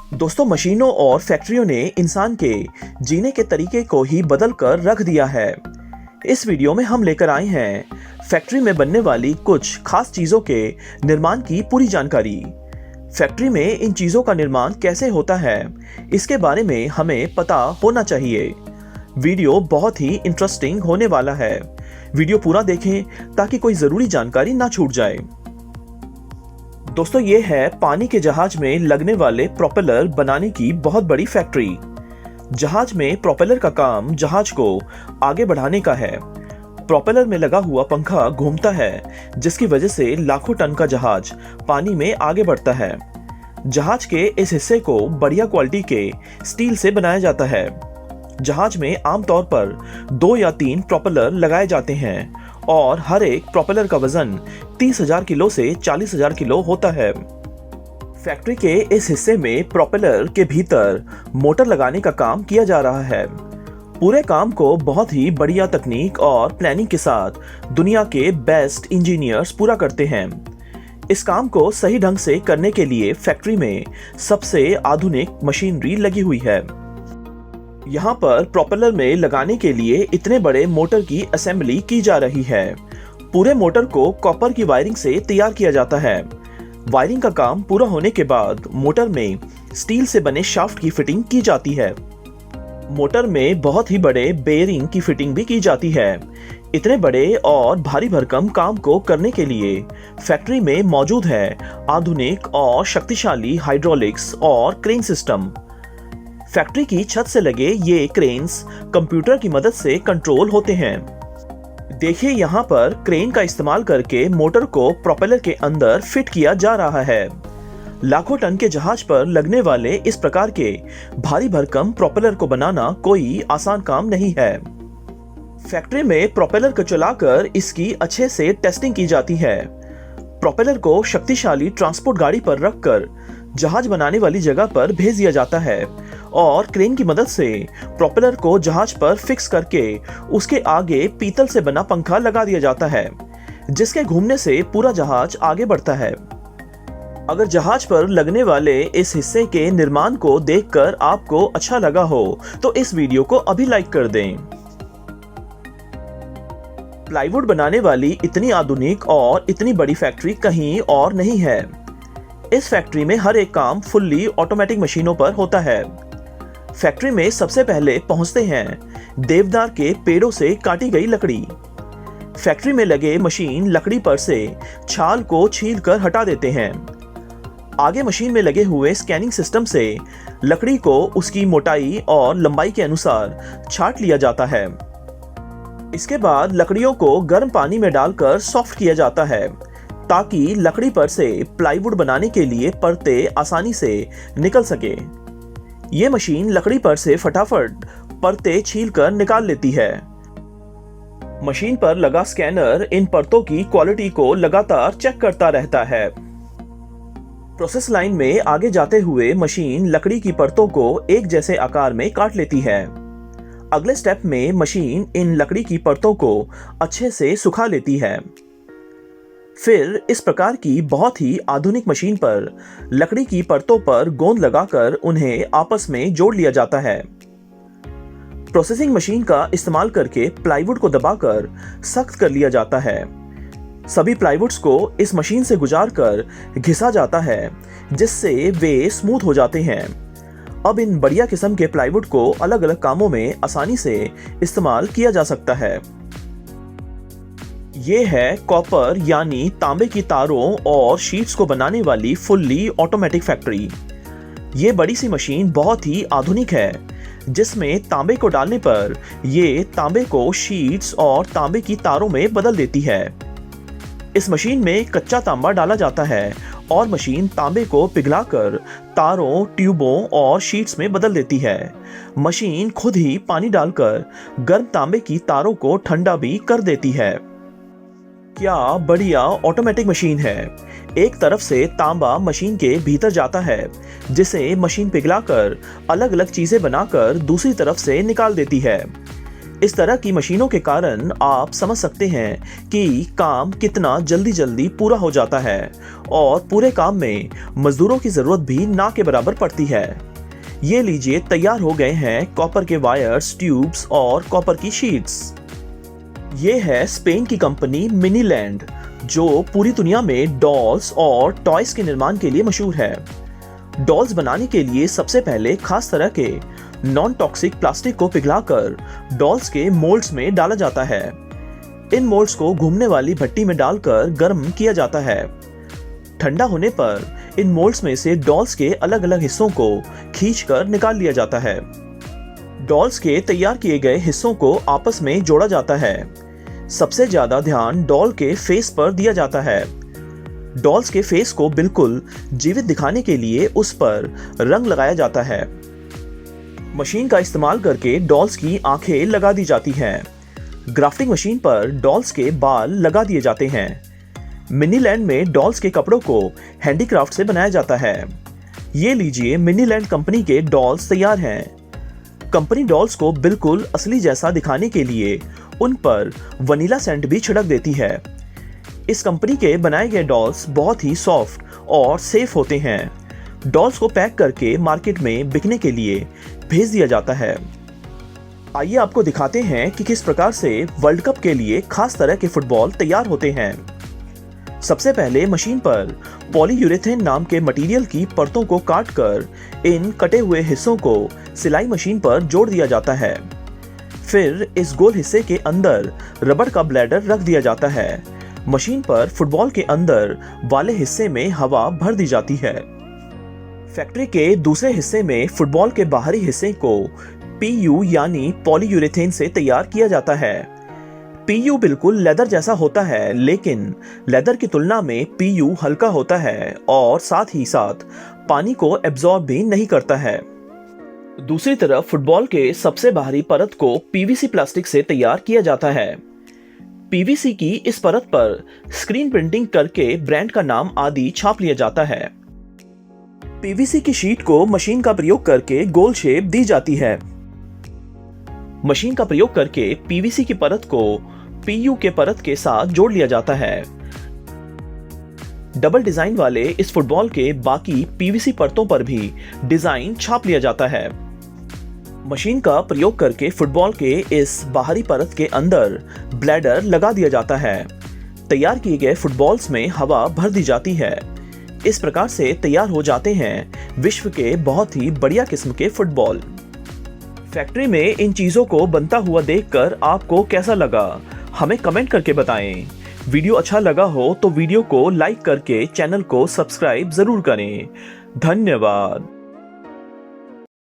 दोस्तों, मशीनों और फैक्ट्रियों ने इंसान के जीने के तरीके को ही बदल कर रख दिया है। इस वीडियो में हम लेकर आए हैं फैक्ट्री में बनने वाली कुछ खास चीज़ों के निर्माण की पूरी जानकारी। फैक्ट्री में इन चीज़ों का निर्माण कैसे होता है, इसके बारे में हमें पता होना चाहिए। वीडियो बहुत ही इंटरेस्टिंग होने वाला है। वीडियो पूरा देखें ताकि कोई ज़रूरी जानकारी ना छूट जाए। दोस्तों, ये है पानी के जहाज में लगने वाले प्रोपेलर बनाने की बहुत बड़ी फैक्ट्री। जहाज में प्रोपेलर का काम जहाज को आगे बढ़ाने का है। प्रोपेलर में लगा हुआ पंखा घूमता है, जिसकी वजह से लाखों टन का जहाज पानी में आगे बढ़ता है। जहाज के इस हिस्से को बढ़िया क्वालिटी के स्टील से बनाया जाता है। जहाज में आमतौर पर 2 या 3 प्रोपेलर लगाए जाते हैं और हर एक प्रोपेलर का वजन 30,000 किलो से 40,000 किलो होता है। फैक्ट्री के इस हिस्से में प्रोपेलर के भीतर मोटर लगाने का काम किया जा रहा है। पूरे काम को बहुत ही बढ़िया तकनीक और प्लानिंग के साथ दुनिया के बेस्ट इंजीनियर्स पूरा करते हैं। इस काम को सही ढंग से करने के लिए फैक्ट्री में सबसे आधुनिक मशीनरी लगी हुई है। यहाँ पर प्रोपेलर में लगाने के लिए इतने बड़े मोटर की असेंबली की जा रही है। पूरे मोटर को कॉपर की वायरिंग से तैयार किया जाता है। वायरिंग का काम पूरा होने के बाद मोटर में स्टील से बने शाफ्ट की फिटिंग की जाती है। मोटर में बहुत ही बड़े बेयरिंग की फिटिंग भी की जाती है। इतने बड़े और भारी भरकम काम को करने के लिए फैक्ट्री में मौजूद है आधुनिक और शक्तिशाली हाइड्रोलिक्स और क्रेन सिस्टम। फैक्ट्री की छत से लगे ये क्रेन्स कंप्यूटर की मदद से कंट्रोल होते हैं। देखिए, यहाँ पर क्रेन का इस्तेमाल करके मोटर को प्रोपेलर के अंदर फिट किया जा रहा है। लाखों टन के जहाज पर लगने वाले इस प्रकार के भारी भरकम प्रोपेलर को बनाना कोई आसान काम नहीं है। फैक्ट्री में प्रोपेलर को चलाकर इसकी अच्छे से टेस्टिंग की जाती है। प्रोपेलर को शक्तिशाली ट्रांसपोर्ट गाड़ी पर रखकर जहाज बनाने वाली जगह पर भेज दिया जाता है और क्रेन की मदद से प्रोपेलर को जहाज पर फिक्स करके उसके आगे पीतल से बना पंखा लगा दिया जाता है, जिसके घूमने से पूरा जहाज आगे बढ़ता है। अगर जहाज पर लगने वाले इस हिस्से के निर्माण को देखकर आपको अच्छा लगा हो तो इस वीडियो को अभी लाइक कर दें। प्लाईवुड बनाने वाली इतनी आधुनिक और इतनी बड़ी फैक्ट्री कहीं और नहीं है। इस फैक्ट्री में हर एक काम फुल्ली ऑटोमेटिक मशीनों पर होता है। फैक्ट्री में सबसे पहले पहुंचते हैं देवदार के पेड़ों से काटी गई लकड़ी। फैक्ट्री में लगे मशीन लकड़ी पर से छाल को छीलकर हटा देते हैं। आगे मशीन में लगे हुए स्कैनिंग सिस्टम से लकड़ी को उसकी मोटाई और लंबाई के अनुसार छांट लिया जाता है। इसके बाद लकड़ियों को गर्म पानी में डालकर सॉफ्ट किया जाता है ताकि लकड़ी पर से प्लाईवुड बनाने के लिए परतें आसानी से निकल सके। ये मशीन लकड़ी पर से फटाफट परतें छीलकर निकाल लेती है। मशीन पर लगा स्कैनर इन परतों की क्वालिटी को लगातार चेक करता रहता है। प्रोसेस लाइन में आगे जाते हुए मशीन लकड़ी की परतों को एक जैसे आकार में काट लेती है। अगले स्टेप में मशीन इन लकड़ी की परतों को अच्छे से सुखा लेती है। फिर इस प्रकार की बहुत ही आधुनिक मशीन पर लकड़ी की परतों पर गोंद लगाकर उन्हें आपस में जोड़ लिया जाता है। प्रोसेसिंग मशीन का इस्तेमाल करके प्लाईवुड को दबाकर सख्त कर लिया जाता है। सभी प्लाईवुड्स को इस मशीन से गुजारकर घिसा जाता है, जिससे वे स्मूथ हो जाते हैं। अब इन बढ़िया किस्म के प्लाईवुड को अलग अलग कामों में आसानी से इस्तेमाल किया जा सकता है। ये है कॉपर यानी तांबे की तारों और शीट्स को बनाने वाली फुल्ली ऑटोमेटिक फैक्ट्री। ये बड़ी सी मशीन बहुत ही आधुनिक है, जिसमें तांबे को डालने पर ये तांबे को शीट्स और तांबे की तारों में बदल देती है। इस मशीन में कच्चा तांबा डाला जाता है और मशीन तांबे को पिघलाकर तारों, ट्यूबों और शीट्स में बदल देती है। मशीन खुद ही पानी डालकर गर्म तांबे की तारों को ठंडा भी कर देती है। क्या बढ़िया ऑटोमेटिक मशीन है। एक तरफ से तांबा मशीन के भीतर जाता है, जिसे मशीन पिघलाकर अलग अलग चीजें बनाकर दूसरी तरफ से निकाल देती है। इस तरह की मशीनों के कारण आप समझ सकते हैं कि काम कितना जल्दी पूरा हो जाता है और पूरे काम में मजदूरों की जरूरत भी ना के बराबर पड़ती है। ये लीजिए, तैयार हो गए हैं कॉपर के वायर्स, ट्यूब्स और कॉपर की शीट्स। ये है स्पेन की कंपनी मिनीलैंड, जो पूरी दुनिया में डॉल्स और टॉयज के निर्माण के लिए मशहूर है। डॉल्स बनाने के लिए सबसे पहले खास तरह के नॉन टॉक्सिक प्लास्टिक को पिघलाकर डॉल्स के मोल्ड्स में डाला जाता है। इन मोल्ड्स को घूमने वाली भट्टी में डालकर गर्म किया जाता है। ठंडा होने पर इन मोल्ड्स में से डॉल्स के अलग अलग हिस्सों को खींचकर निकाल लिया जाता है। डॉल्स के तैयार किए गए हिस्सों को आपस में जोड़ा जाता है। सबसे ज्यादा ध्यान डॉल के फेस पर दिया जाता है। डॉल्स के फेस को बिल्कुल जीवित दिखाने के लिए उस पर रंग लगाया जाता है। मशीन का इस्तेमाल करके डॉल्स की आंखें लगा दी जाती हैं। ग्राफ्टिंग मशीन पर डॉल्स के बाल लगा दिए जाते हैं। मिनीलैंड में डॉल्स के कपड़ों को हैंडीक्राफ्ट से बनाया जाता है। ये लीजिए, मिनीलैंड कंपनी के डॉल्स तैयार हैं। कंपनी डॉल्स को बिल्कुल असली जैसा दिखाने के लिए उन पर वनीला सेंट भी छिड़क देती है। इस कंपनी के बनाए गए डॉल्स बहुत ही सॉफ्ट और सेफ होते हैं। डॉल्स को पैक करके मार्केट में बिकने के लिए भेज दिया जाता है। आइए आपको दिखाते हैं कि किस प्रकार से वर्ल्ड कप के लिए खास तरह के फुटबॉल तैयार होते हैं। सबसे पहले मशीन पर पॉलीयूरेथेन नाम के मटेरियल की परतों को काटकर इन कटे हुए हिस्सों को सिलाई मशीन पर जोड़ दिया जाता है। फिर इस गोल हिस्से के अंदर रबड़ का ब्लैडर रख दिया जाता है। मशीन पर फुटबॉल के अंदर वाले हिस्से में हवा भर दी जाती है। फैक्ट्री के दूसरे हिस्से में फुटबॉल के बाहरी हिस्से को पीयू यानी पॉलीयूरेथेन से तैयार किया जाता है। पीयू बिल्कुल लेदर जैसा होता है, लेकिन लेदर की तुलना में पीयू हल्का होता है और साथ ही साथ पानी को एब्जॉर्ब भी नहीं करता है। दूसरी तरफ फुटबॉल के सबसे बाहरी परत को पीवीसी प्लास्टिक से तैयार किया जाता है। पीवीसी की इस परत पर स्क्रीन प्रिंटिंग करके ब्रांड का नाम आदि छाप लिया जाता है। पीवीसी की शीट को मशीन का प्रयोग करके गोल शेप दी जाती है। मशीन का प्रयोग करके पीवीसी की परत को पीयू के परत के साथ जोड़ लिया जाता है। डबल डिजाइन वाले इस फुटबॉल के बाकी पीवीसी परतों पर भी डिजाइन छाप लिया जाता है। मशीन का प्रयोग करके फुटबॉल के इस बाहरी परत के अंदर ब्लैडर लगा दिया जाता है। तैयार किए गए फुटबॉल्स में हवा भर दी जाती है। इस प्रकार से तैयार हो जाते हैं विश्व के बहुत ही बढ़िया किस्म के फुटबॉल। फैक्ट्री में इन चीजों को बनता हुआ देखकर आपको कैसा लगा, हमें कमेंट करके बताएं। वीडियो अच्छा लगा हो तो वीडियो को लाइक करके चैनल को सब्सक्राइब जरूर करें। धन्यवाद।